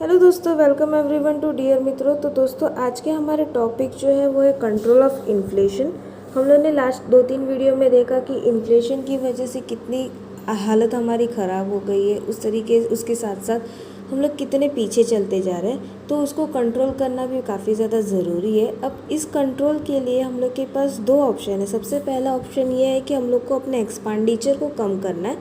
Hello दोस्तों, welcome everyone to dear मित्रों। तो दोस्तों आज के हमारे टॉपिक जो है वो है कंट्रोल ऑफ इन्फ्लेशन। हम लोगों ने लास्ट 2-3 वीडियो में देखा कि इन्फ्लेशन की वजह से कितनी हालत हमारी ख़राब हो गई है, उस तरीके उसके साथ साथ हम लोग कितने पीछे चलते जा रहे हैं। तो उसको कंट्रोल करना भी काफ़ी ज़्यादा ज़रूरी है। अब इस कंट्रोल के लिए हम लोग के पास 2 ऑप्शन है। सबसे पहला ऑप्शन ये है कि हम लोग को अपने एक्सपेंडिचर को कम करना है,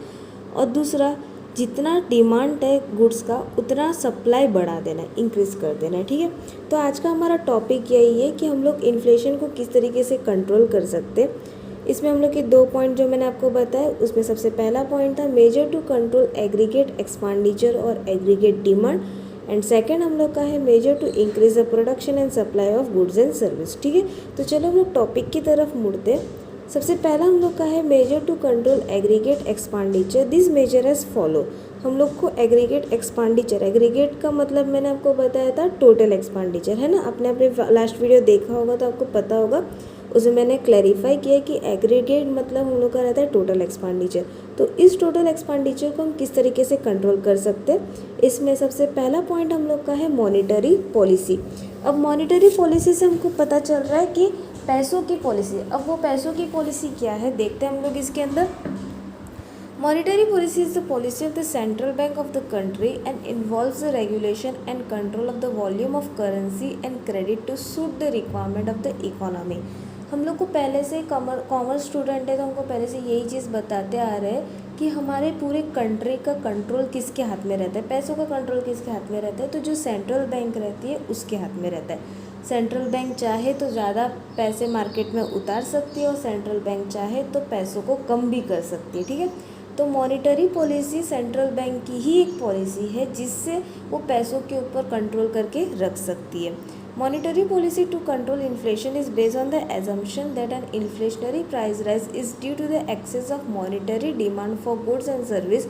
और दूसरा जितना डिमांड है गुड्स का उतना सप्लाई बढ़ा देना है, इंक्रीज़ कर देना है। ठीक है, तो आज का हमारा टॉपिक यही है कि हम लोग इन्फ्लेशन को किस तरीके से कंट्रोल कर सकते हैं। इसमें हम लोग के 2 पॉइंट जो मैंने आपको बताया, उसमें सबसे पहला पॉइंट था measure to control aggregate expenditure और एग्रीगेट डिमांड, एंड सेकेंड हम लोग का है measure to increase the production and supply of goods and service. ठीक है, तो चलो हम लोग टॉपिक की तरफ मुड़ते हैं। सबसे पहला हम लोग का है measure to control aggregate expenditure. This measure as follow. हम लोग को एग्रीगेट एक्सपेंडिचर, एग्रीगेट का मतलब मैंने आपको बताया था टोटल एक्सपेंडिचर, है ना। आपने अपने लास्ट वीडियो देखा होगा तो आपको पता होगा, उसमें मैंने क्लैरिफाई किया कि एग्रीगेट मतलब हम लोग का रहता है टोटल एक्सपेंडिचर। तो इस टोटल एक्सपेंडिचर को हम किस तरीके से कंट्रोल कर सकते हैं, इसमें सबसे पहला पॉइंट हम लोग का है मॉनिटरी पॉलिसी। अब मॉनिटरी पॉलिसी से हमको पता चल रहा है कि पैसों की पॉलिसी। अब वो पैसों की पॉलिसी क्या है देखते हैं हम लोग इसके अंदर। Monetary policy is the policy of the central bank of the country and involves the regulation and control of the volume of currency and credit to suit the requirement of the economy. हम लोग को पहले से commerce student है तो हमको पहले से यही चीज़ बताते आ रहे हैं कि हमारे पूरे कंट्री का कंट्रोल किसके हाथ में रहता है, पैसों का कंट्रोल किसके हाथ में रहता है, तो जो सेंट्रल बैंक रहती है उसके हाथ में रहता है। सेंट्रल बैंक चाहे तो ज़्यादा पैसे मार्केट में उतार सकती है और सेंट्रल बैंक चाहे तो पैसों को कम भी कर सकती है। ठीक है, तो मॉनिटरी पॉलिसी सेंट्रल बैंक की ही एक पॉलिसी है जिससे वो पैसों के ऊपर कंट्रोल करके रख सकती है। Monetary policy to control inflation is based on the assumption that an inflationary price rise is due to the excess of monetary demand for goods and service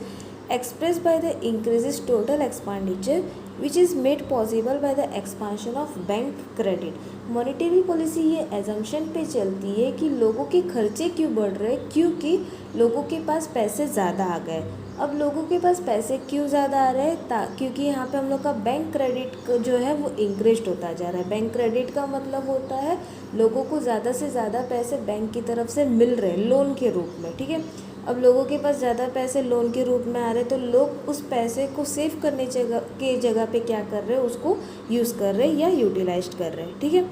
expressed by the increases total expenditure which is made possible by the expansion of bank credit। Monetary policy ये assumption पे चलती है कि लोगों के खर्चे क्यों बढ़ रहे हैं, क्योंकि लोगों के पास पैसे ज़्यादा आ गए। अब लोगों के पास पैसे क्यों ज़्यादा आ रहे हैं, क्योंकि यहाँ पे हम लोग का बैंक क्रेडिट जो है वो इंक्रीज होता जा रहा है। बैंक क्रेडिट का मतलब होता है लोगों को ज़्यादा से ज़्यादा पैसे बैंक की तरफ से मिल रहे हैं लोन के रूप में। ठीक है, अब लोगों के पास ज़्यादा पैसे लोन के रूप में आ रहे हैं तो लोग उस पैसे को सेव करने के जगह पे क्या कर रहे हैं, उसको यूज़ कर रहे हैं या यूटिलाइज कर रहे हैं। ठीक है,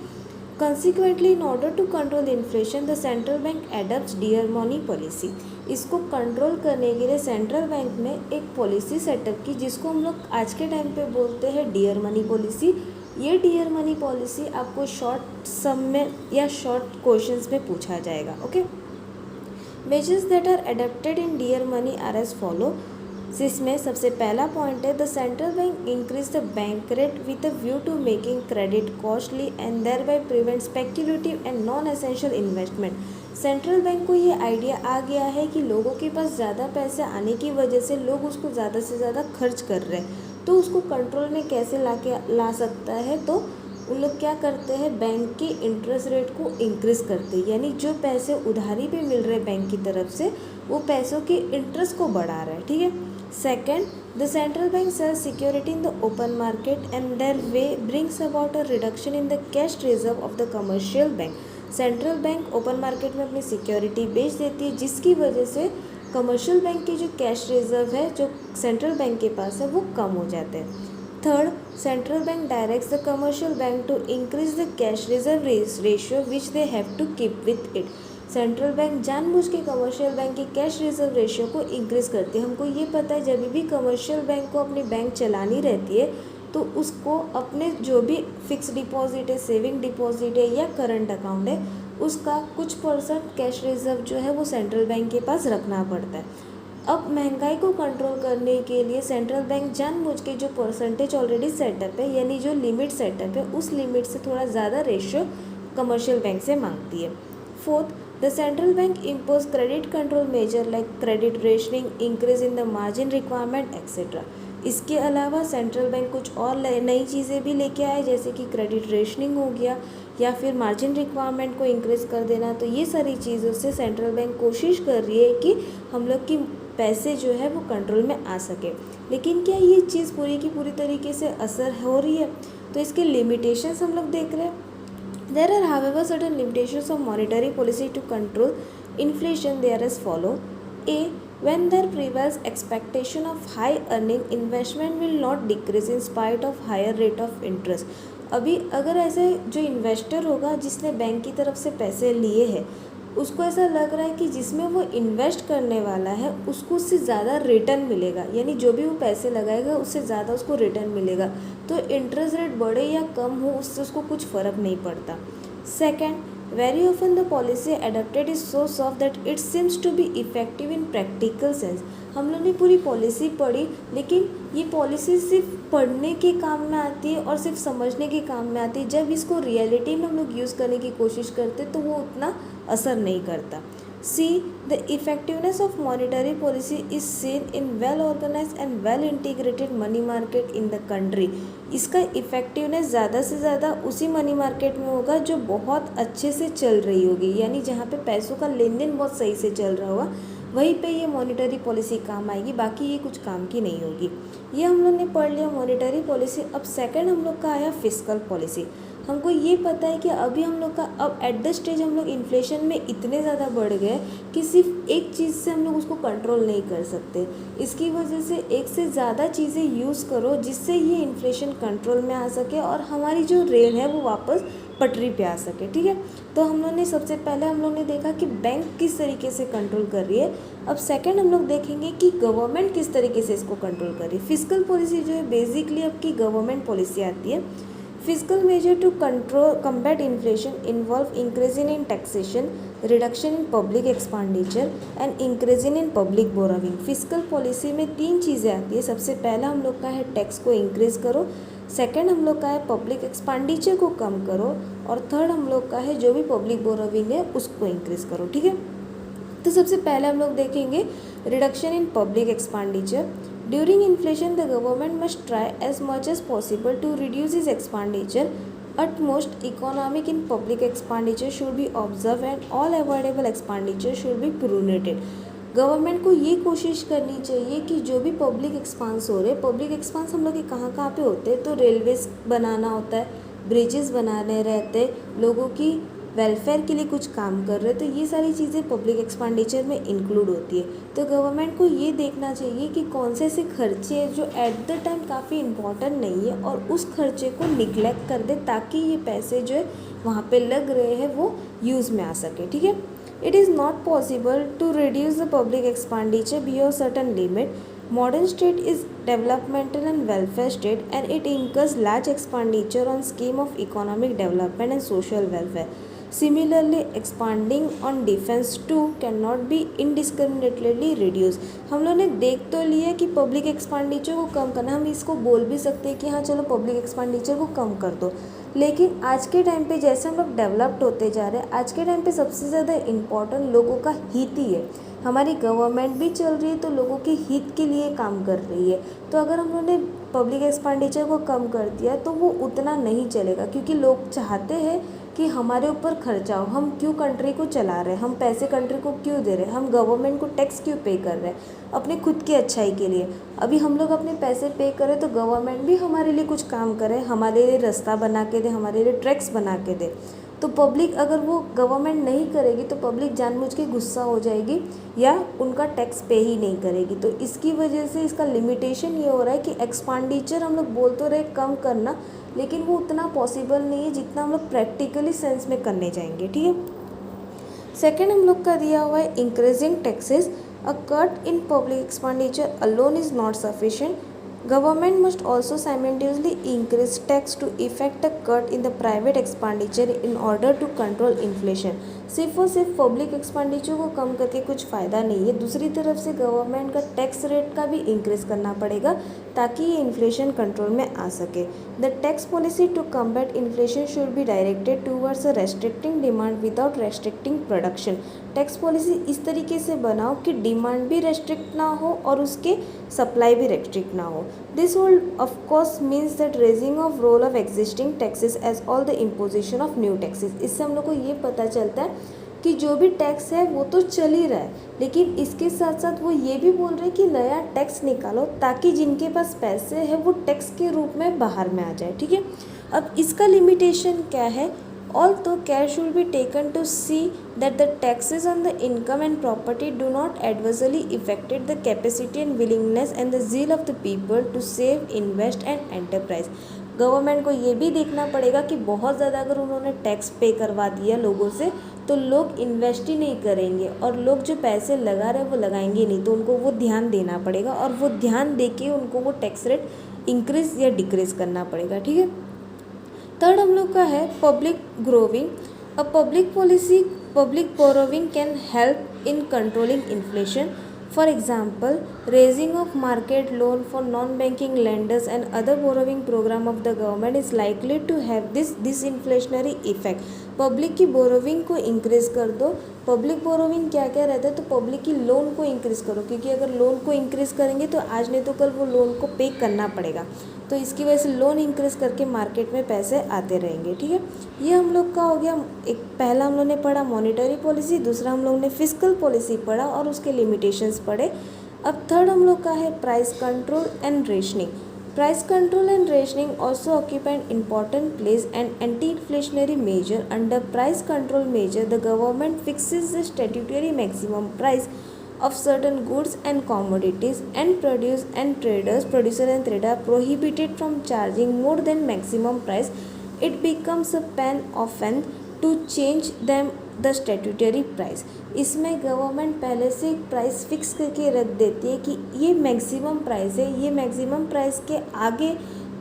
Consequently, in order to control inflation, the central bank adopts dear money policy। इसको कंट्रोल करने के लिए सेंट्रल बैंक ने एक पॉलिसी सेटअप की जिसको हम लोग आज के टाइम पे बोलते हैं डियर मनी पॉलिसी। ये डियर मनी पॉलिसी आपको शॉर्ट सम में या शॉर्ट क्वेश्चंस में पूछा जाएगा। Okay, measures that are adopted in dear money are as follow. जिसमें सबसे पहला पॉइंट है the central bank increase the bank rate with a view to making credit costly and thereby prevent speculative and non essential investment. Central bank को ये idea आ गया है कि लोगों के पास ज़्यादा पैसे आने की वजह से लोग उसको ज़्यादा से ज़्यादा खर्च कर रहे हैं, तो उसको कंट्रोल में कैसे ला सकता है। तो उन लोग क्या करते हैं, बैंक के इंटरेस्ट रेट को इंक्रीज़ करते हैं, यानी जो पैसे उधारी पे मिल रहे हैं बैंक की तरफ से वो पैसों के इंटरेस्ट को बढ़ा रहा है। ठीक है, second, the central bank sells security in the open market and their way brings about a reduction in the cash reserve of the commercial bank। Central bank open market में अपनी सिक्योरिटी बेच देती है जिसकी वजह से कमर्शियल बैंक की जो कैश रिजर्व है जो सेंट्रल बैंक के पास है वो कम हो जाते हैं। Third, central bank directs the commercial bank to increase the cash reserve ratio which they have to keep with it. Central bank जानबूझ के कमर्शियल बैंक की कैश रिजर्व रेशियो को इंक्रीज़ करती है। हमको ये पता है जब भी कमर्शियल बैंक को अपनी बैंक चलानी रहती है तो उसको अपने जो भी फिक्स डिपॉजिट है, सेविंग डिपॉजिट है या करंट अकाउंट है, उसका कुछ % कैश रिजर्व जो है वो सेंट्रल बैंक के पास रखना पड़ता है। अब महंगाई को कंट्रोल करने के लिए सेंट्रल बैंक जानबूझ के जो % ऑलरेडी सेटअप है, यानी जो लिमिट सेटअप है, उस लिमिट से थोड़ा ज़्यादा रेशियो कमर्शियल बैंक से मांगती है। Fourth, the central bank impose credit control measure like credit rationing, increase in the margin requirement etc। इसके अलावा सेंट्रल बैंक कुछ और नई चीज़ें भी लेके आए जैसे कि क्रेडिट रेशनिंग हो गया या फिर मार्जिन रिक्वायरमेंट को इंक्रीज़ कर देना। तो ये सारी चीज़ों से सेंट्रल बैंक कोशिश कर रही है कि हम लोग की पैसे जो है वो कंट्रोल में आ सके। लेकिन क्या ये चीज़ पूरी की पूरी तरीके से असर हो रही है? तो इसके लिमिटेशंस हम लोग देख रहे हैं। There are, however, certain limitations of monetary policy to control inflation. They are as follow: A. When there prevails expectation of high earning, investment will not decrease in spite of higher rate of interest. अभी अगर ऐसे जो investor होगा जिसने bank की तरफ से पैसे लिए हैं, उसको ऐसा लग रहा है कि जिसमें वो इन्वेस्ट करने वाला है उसको उससे ज़्यादा रिटर्न मिलेगा, यानी जो भी वो पैसे लगाएगा उससे ज़्यादा उसको रिटर्न मिलेगा, तो इंटरेस्ट रेट बढ़े या कम हो उससे उसको कुछ फ़र्क नहीं पड़ता। Second, very often the policy adapted is so soft that it seems to be effective in practical sense. हम लोग ने पूरी पॉलिसी पढ़ी, लेकिन ये पॉलिसी सिर्फ पढ़ने के काम में आती है और सिर्फ समझने के काम में आती है। जब इसको रियलिटी में हम लोग यूज़ करने की कोशिश करते तो वो उतना असर नहीं करता। C, the effectiveness of monetary policy is seen in well organise and well integrated money market in the country. इसका इफेक्टिवनेस ज़्यादा से ज़्यादा उसी मनी मार्केट में होगा जो बहुत अच्छे से चल रही होगी, यानी जहाँ पे पैसों का लेन देन बहुत सही से चल रहा होगा, वहीं पे ये मॉनिटरी पॉलिसी काम आएगी, बाकी ये कुछ काम की नहीं होगी। ये हम लोग ने पढ़ लिया मॉनिटरी पॉलिसी। अब सेकंड हम लोग का आया फिस्कल पॉलिसी। हमको ये पता है कि अभी हम लोग का अब एट द स्टेज हम लोग इन्फ्लेशन में इतने ज़्यादा बढ़ गए कि सिर्फ एक चीज़ से हम लोग उसको कंट्रोल नहीं कर सकते। इसकी वजह से एक से ज़्यादा चीज़ें यूज़ करो जिससे ये इन्फ्लेशन कंट्रोल में आ सके और हमारी जो रेल है वो वापस पटरी पे आ सके। ठीक है, तो हम लोग ने सबसे पहले हम लोग ने देखा कि बैंक किस तरीके से कंट्रोल कर रही है। अब सेकंड हम लोग देखेंगे कि गवर्नमेंट किस तरीके से इसको कंट्रोल कर रही है। फिस्कल पॉलिसी जो है बेसिकली आपकी गवर्नमेंट पॉलिसी आती है। Fiscal measure to combat inflation involve increasing in taxation, reduction in public expenditure and increasing in public borrowing. Fiscal policy में तीन चीज़ें आती है। सबसे पहला हम लोग का है टैक्स को इंक्रीज़ करो, सेकंड हम लोग का है पब्लिक एक्सपेंडिचर को कम करो, और थर्ड हम लोग का है जो भी पब्लिक बोरोविंग है उसको इंक्रीज़ करो। ठीक है, तो सबसे पहले हम लोग देखेंगे reduction in public expenditure. During inflation, the government must try as much as possible to reduce its expenditure. Utmost economic in public expenditure should be observed and all avoidable expenditure should be prorated. Government को ये कोशिश करनी चाहिए कि जो भी public expanse हो रहे, पब्लिक एक्सपांस हम लोग के कहाँ पे होते हैं, तो रेलवेज बनाना होता है, ब्रिजेस बनाने रहते, लोगों की वेलफेयर के लिए कुछ काम कर रहे, तो ये सारी चीज़ें पब्लिक एक्सपेंडिचर में इंक्लूड होती है। तो गवर्नमेंट को ये देखना चाहिए कि कौन से ऐसे खर्चे हैं जो एट द टाइम काफ़ी इम्पॉर्टेंट नहीं है और उस खर्चे को निगलेक्ट कर दे ताकि ये पैसे जो है वहाँ पे लग रहे हैं वो यूज़ में आ सके। ठीक है, it is not possible to reduce the public expenditure beyond certain limit. Modern state is developmental and welfare state and it incurs large expenditure on scheme of economic development and social welfare. Similarly, expanding on defense too cannot be indiscriminately reduced. हम लोग ने देख तो लिया कि public expenditure को कम करना, हम इसको बोल भी सकते हैं कि हाँ चलो पब्लिक एक्सपेंडिचर को कम कर दो, लेकिन आज के टाइम पे जैसे हम लोग डेवलप्ड होते जा रहे हैं, आज के टाइम पे सबसे ज़्यादा इम्पोर्टेंट लोगों का हित ही है। हमारी गवर्नमेंट भी चल रही है तो लोगों के हित के लिए काम कर रही है। तो अगर हम लोगों ने पब्लिक एक्सपेंडिचर को कम कर दिया तो वो उतना नहीं चलेगा, क्योंकि लोग चाहते हैं कि हमारे ऊपर खर्चा हो, हम क्यों कंट्री को चला रहे हैं, हम पैसे कंट्री को क्यों दे रहे हैं, हम गवर्नमेंट को टैक्स क्यों पे कर रहे हैं अपने खुद की अच्छाई के लिए। अभी हम लोग अपने पैसे पे करें तो गवर्नमेंट भी हमारे लिए कुछ काम करे, हमारे लिए रास्ता बना के दे, हमारे लिए ट्रैक्स बना के दे। तो पब्लिक अगर वो गवर्नमेंट नहीं करेगी तो पब्लिक जानबूझ के गुस्सा हो जाएगी या उनका टैक्स पे ही नहीं करेगी। तो इसकी वजह से इसका लिमिटेशन ये हो रहा है कि एक्सपेंडिचर हम लोग बोल तो रहे कम करना, लेकिन वो उतना पॉसिबल नहीं है जितना हम लोग प्रैक्टिकली सेंस में करने जाएंगे। ठीक है, सेकेंड हम लोग का दिया हुआ है increasing taxes. A cut in public expenditure alone is not sufficient. Government must also simultaneously increase tax to effect a cut in the private expenditure in order to control inflation. सिर्फ और सिर्फ public expenditure को कम करके कुछ फ़ायदा नहीं है, दूसरी तरफ से गवर्नमेंट का टैक्स रेट का भी इंक्रीज करना पड़ेगा ताकि ये इन्फ्लेशन कंट्रोल में आ सके. The tax policy to combat inflation should be directed towards restricting demand without restricting production. Tax policy इस तरीके से बनाओ कि डिमांड भी रेस्ट्रिक्ट ना हो और उसके सप्लाई भी रेस्ट्रिक्ट ना हो. This will of course means that raising of role of existing taxes as all the imposition of new taxes. इससे हम लोग को ये पता चलता है कि जो भी टैक्स है वो तो चल ही रहा है, लेकिन इसके साथ साथ वो ये भी बोल रहे हैं कि नया टैक्स निकालो ताकि जिनके पास पैसे हैं वो टैक्स के रूप में बाहर में आ जाए। ठीक है, अब इसका लिमिटेशन क्या है? Although care should be taken to see that the taxes on the income and property do not adversely affect the capacity and willingness and the zeal of the people to save, invest and enterprise। Government को ये भी देखना पड़ेगा कि बहुत ज़्यादा अगर उन्होंने टैक्स पे करवा दिया लोगों से तो लोग इन्वेस्ट ही नहीं करेंगे और लोग जो पैसे लगा रहे हैं वो लगाएंगे नहीं, तो उनको वो ध्यान देना पड़ेगा और वो ध्यान दे के उनको वो टैक्स रेट इंक्रीज़ या डिक्रीज़ करना पड़ेगा। ठीक है, थर्ड हम लोग का है public growing. A public policy public borrowing can help in controlling inflation. For example, raising of market loan for non-banking lenders and other borrowing program of the government is likely to have this disinflationary effect। Public की borrowing को increase कर दो। Public borrowing क्या क्या रहता है? तो public की लोन को इंक्रीज़ करो, क्योंकि अगर लोन को इंक्रीज़ करेंगे तो आज नहीं तो कल वो लोन को पे करना पड़ेगा, तो इसकी वजह से लोन इंक्रीज़ करके मार्केट में पैसे आते रहेंगे। ठीक है, ये हम लोग का हो गया। एक पहला हम लोग ने पढ़ा मॉनेटरी पॉलिसी, दूसरा हम लोग ने फिस्कल पॉलिसी पढ़ा और उसके लिमिटेशंस पढ़े। अब थर्ड हम लोग का है price control and rationing. Price control and rationing also occupy an important place and anti-inflationary measure। Under price control measure, the government fixes the statutory maximum price of certain goods and commodities, and producer and trader are prohibited from charging more than maximum price। It becomes a pen offense to change them the statutory price. इसमें government पहले से एक price fix करके रख देती है कि ये मैक्सिमम प्राइस है, ये मैक्सिमम प्राइस के आगे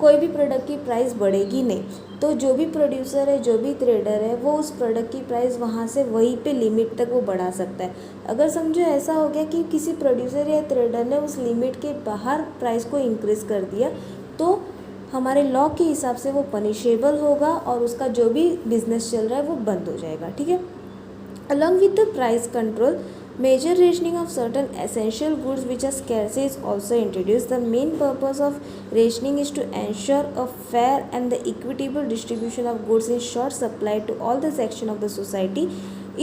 कोई भी प्रोडक्ट की प्राइस बढ़ेगी नहीं, तो जो भी प्रोड्यूसर है, जो भी ट्रेडर है, वो उस प्रोडक्ट की प्राइस वहाँ से वहीं पे लिमिट तक वो बढ़ा सकता है। अगर समझो ऐसा हो गया कि किसी प्रोड्यूसर या ट्रेडर ने उस लिमिट के बाहर प्राइस को इंक्रीज़ कर दिया, तो हमारे लॉ के हिसाब से वो पनिशेबल होगा और उसका जो भी बिजनेस चल रहा है वो बंद हो जाएगा। ठीक है, along with the price control, major rationing of certain essential goods which are scarce is also introduced। The main purpose of rationing is to ensure a fair and the equitable distribution of goods in short supply to all the section of the society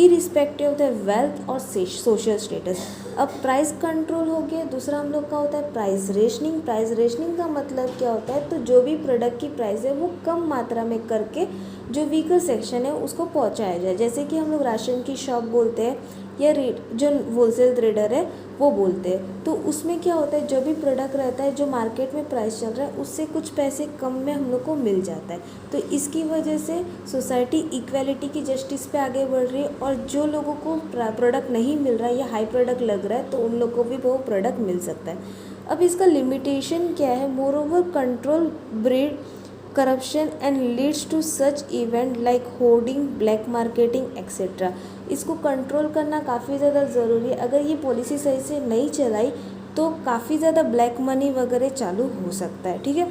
irrespective of their wealth और social status। अब price control हो गया। दूसरा हम लोग का होता है प्राइस रेशनिंग। प्राइस रेशनिंग का मतलब क्या होता है? तो जो भी प्रोडक्ट की प्राइस है वो कम मात्रा में करके जो वीकर सेक्शन है उसको पहुंचाया जाए। जैसे कि हम लोग राशन की शॉप बोलते हैं या जो होलसेल ट्रेडर है वो बोलते हैं, तो उसमें क्या होता है, जो भी प्रोडक्ट रहता है जो मार्केट में प्राइस चल रहा है उससे कुछ पैसे कम में हम लोग को मिल जाता है। तो इसकी वजह से सोसाइटी इक्वालिटी की जस्टिस पे आगे बढ़ रही है और जो लोगों को प्रोडक्ट नहीं मिल रहा है या हाई प्रोडक्ट लग रहा है तो उन लोग को भी वो प्रोडक्ट मिल सकता है। अब इसका लिमिटेशन क्या है? Moreover control breed corruption and leads to such event like hoarding, black marketing etcetera. इसको कंट्रोल करना काफ़ी ज़्यादा ज़रूरी है। अगर ये पॉलिसी सही से नहीं चलाई तो काफ़ी ज़्यादा ब्लैक मनी वगैरह चालू हो सकता है। ठीक है,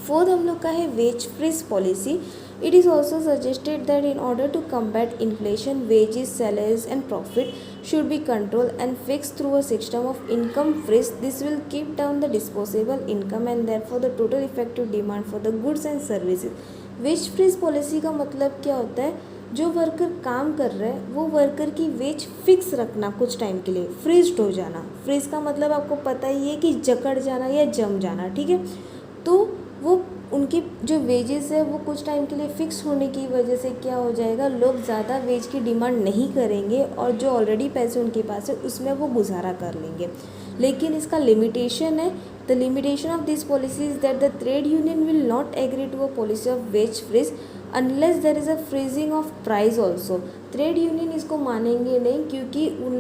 फोर्थ हम लोग का है wage freeze policy. It is also suggested that in order to combat inflation, wages, salaries and profit should be controlled and fixed through a system of income freeze। This will keep down the disposable income and therefore the total effective demand for the goods and services। Wage freeze policy का मतलब क्या होता है? जो worker काम कर रहे हैं वो वर्कर की वेज फिक्स रखना कुछ टाइम के लिए, फ्रीज्ड हो जाना। फ्रीज का मतलब आपको पता ही है कि जकड़ जाना या जम जाना। ठीक है, तो वो उनकी जो वेजेस है वो कुछ टाइम के लिए फ़िक्स होने की वजह से क्या हो जाएगा, लोग ज़्यादा वेज की डिमांड नहीं करेंगे और जो ऑलरेडी पैसे उनके पास है उसमें वो गुजारा कर लेंगे। लेकिन इसका लिमिटेशन है। The limitation of this policy is that the trade union will not agree to a policy of wage freeze unless there is a freezing of price also. Trade union इसको मानेंगे नहीं, क्योंकि उन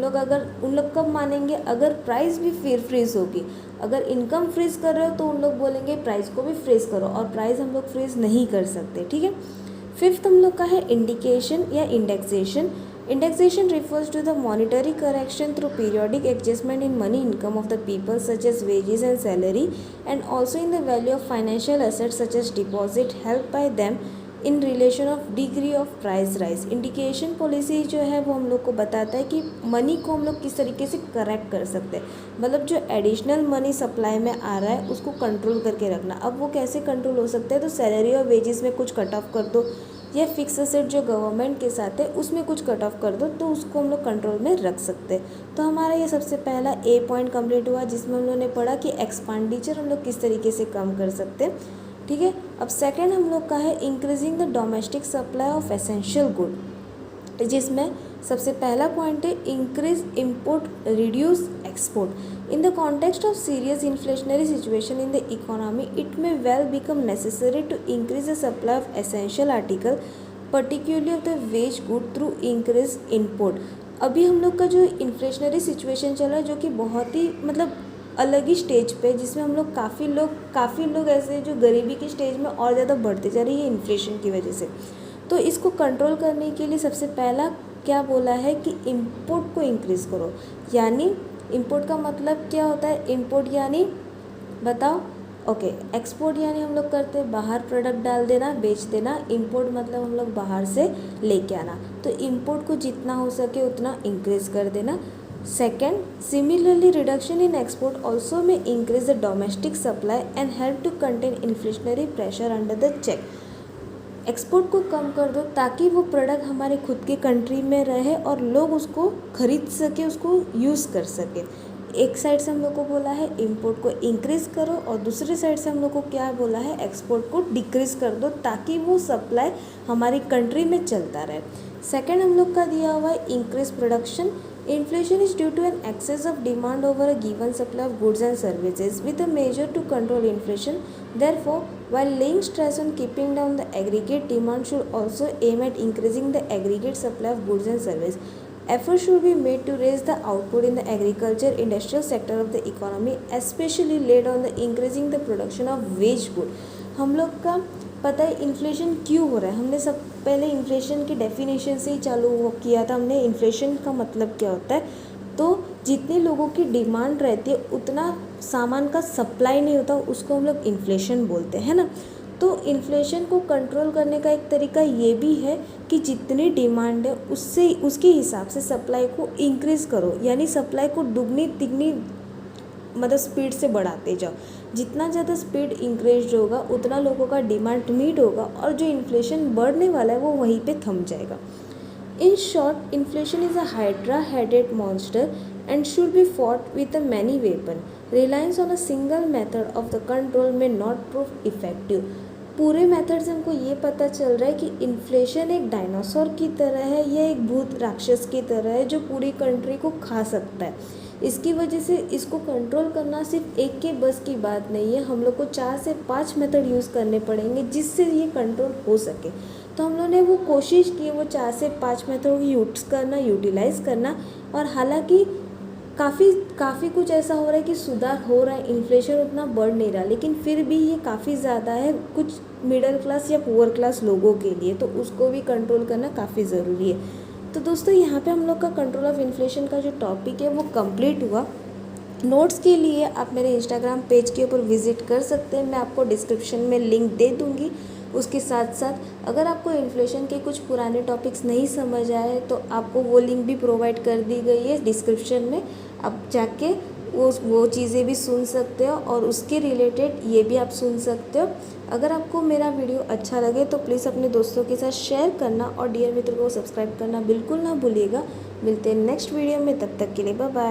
लोग कब मानेंगे? अगर प्राइस भी फिर फ्रीज होगी। अगर इनकम फ्रीज कर रहे हो तो उन लोग बोलेंगे प्राइस को भी फ्रीज करो, और प्राइस हम लोग फ्रीज नहीं कर सकते। ठीक है, फिफ्थ हम लोग का है इंडिकेशन या indexation. Indexation refers to the monetary correction through periodic adjustment in money income of the people such as wages and salary, and also in the value of financial assets such as deposit held by them in relation of degree of price rise। Indication policy जो है वो हम लोग को बताता है कि money को हम लोग किस तरीके से करेक्ट कर सकते हैं, मतलब जो एडिशनल मनी सप्लाई में आ रहा है उसको कंट्रोल करके रखना। अब वो कैसे कंट्रोल हो सकता है? तो सैलरी और वेजेस में कुछ कट ऑफ कर दो, या फिक्स एसेट जो गवर्नमेंट के साथ है उसमें कुछ कट ऑफ कर दो तो उसको हम लोग कंट्रोल में रख सकते हैं। तो हमारा ये सबसे पहला ए पॉइंट कंप्लीट हुआ जिसमें हम लोगों ने पढ़ा कि एक्सपेंडिचर हम लोग किस तरीके से कम कर सकते हैं। ठीक है, अब सेकेंड हम लोग का है increasing the domestic supply of essential good, जिसमें सबसे पहला पॉइंट है increase import reduce export. In the context of serious inflationary situation in the economy it may well become necessary to increase the supply of essential article particularly of the wage good through increase import. अभी हम लोग का जो inflationary situation चल रहा है जो कि बहुत ही मतलब अलग ही स्टेज पे, जिसमें हम लोग काफ़ी लोग ऐसे जो गरीबी की स्टेज में और ज़्यादा बढ़ते जा रही है इन्फ्लेशन की वजह से। तो इसको कंट्रोल करने के लिए सबसे पहला क्या बोला है कि इंपोर्ट को इंक्रीज़ करो। यानी इंपोर्ट का मतलब क्या होता है? इंपोर्ट यानी बताओ? ओके, एक्सपोर्ट यानी हम लोग करते हैं बाहर प्रोडक्ट डाल देना, बेच देना। इंपोर्ट मतलब हम लोग बाहर से लेके आना। तो इंपोर्ट को जितना हो सके उतना इंक्रीज़ कर देना। Second, similarly reduction in export also may increase the domestic supply and help to contain inflationary pressure under the check. Export को कम कर दो ताकि वो प्रोडक्ट हमारे खुद के कंट्री में रहे और लोग उसको खरीद सके, उसको यूज़ कर सके। एक साइड से हम लोग को बोला है इंपोर्ट को इंक्रीज़ करो और दूसरी साइड से हम लोग को क्या बोला है? एक्सपोर्ट को डिक्रीज़ कर दो ताकि वो सप्लाई हमारी कंट्री में चलता रहे। सेकेंड हम लोग का दिया हुआ है increase production. Inflation is due to an excess of demand over a given supply of goods and services with a measure to control inflation. Therefore, while laying stress on keeping down the aggregate demand should also aim at increasing the aggregate supply of goods and services. Efforts should be made to raise the output in the agriculture industrial sector of the economy, especially laid on the increasing the production of wage good. हम लोग का पता है inflation क्यों हो रहा है? हमने सब पहले इन्फ्लेशन की डेफिनेशन से ही चालू किया था। हमने इन्फ्लेशन का मतलब क्या होता है, तो जितने लोगों की डिमांड रहती है उतना सामान का सप्लाई नहीं होता, उसको हम लोग इन्फ्लेशन बोलते हैं ना। तो इन्फ्लेशन को कंट्रोल करने का एक तरीका ये भी है कि जितनी डिमांड है उससे उसके हिसाब से सप्लाई को इंक्रीज़ करो, यानी सप्लाई को दुगनी तिगनी मतलब स्पीड से बढ़ाते जाओ। जितना ज़्यादा स्पीड इंक्रीज होगा उतना लोगों का डिमांड मीट होगा और जो इन्फ्लेशन बढ़ने वाला है वो वहीं पे थम जाएगा। In short, inflation is a hydra headed monster and should be fought with a many weapon. Reliance on a single method of the control में नॉट प्रूफ इफेक्टिव। पूरे मेथड से हमको ये पता चल रहा है कि इन्फ्लेशन एक डायनासोर की तरह है, यह एक भूत राक्षस की तरह है जो पूरी कंट्री को खा सकता है। इसकी वजह से इसको कंट्रोल करना सिर्फ एक के बस की बात नहीं है, हम लोग को 4 से 5 मेथड यूज़ करने पड़ेंगे जिससे ये कंट्रोल हो सके। तो हम लोगों ने वो कोशिश की, वो 4 से 5 मेथड यूज़ करना, यूटिलाइज़ करना। और हालांकि काफ़ी कुछ ऐसा हो रहा है कि सुधार हो रहा है, इन्फ्लेशन उतना बढ़ नहीं रहा, लेकिन फिर भी ये काफ़ी ज़्यादा है कुछ मिडिल क्लास या पुअर क्लास लोगों के लिए, तो उसको भी कंट्रोल करना काफ़ी ज़रूरी है। तो दोस्तों यहाँ पे हम लोग का कंट्रोल ऑफ इन्फ्लेशन का जो टॉपिक है वो कंप्लीट हुआ। नोट्स के लिए आप मेरे इंस्टाग्राम पेज के ऊपर विज़िट कर सकते हैं, मैं आपको डिस्क्रिप्शन में लिंक दे दूँगी। उसके साथ साथ अगर आपको इन्फ्लेशन के कुछ पुराने टॉपिक्स नहीं समझ आए तो आपको वो लिंक भी प्रोवाइड कर दी गई है डिस्क्रिप्शन में, आप जाके वो चीज़ें भी सुन सकते हो और उसके रिलेटेड ये भी आप सुन सकते हो। अगर आपको मेरा वीडियो अच्छा लगे तो प्लीज़ अपने दोस्तों के साथ शेयर करना और डियर मित्र को सब्सक्राइब करना बिल्कुल ना भूलिएगा। मिलते हैं नेक्स्ट वीडियो में, तब तक के लिए बाय बाय।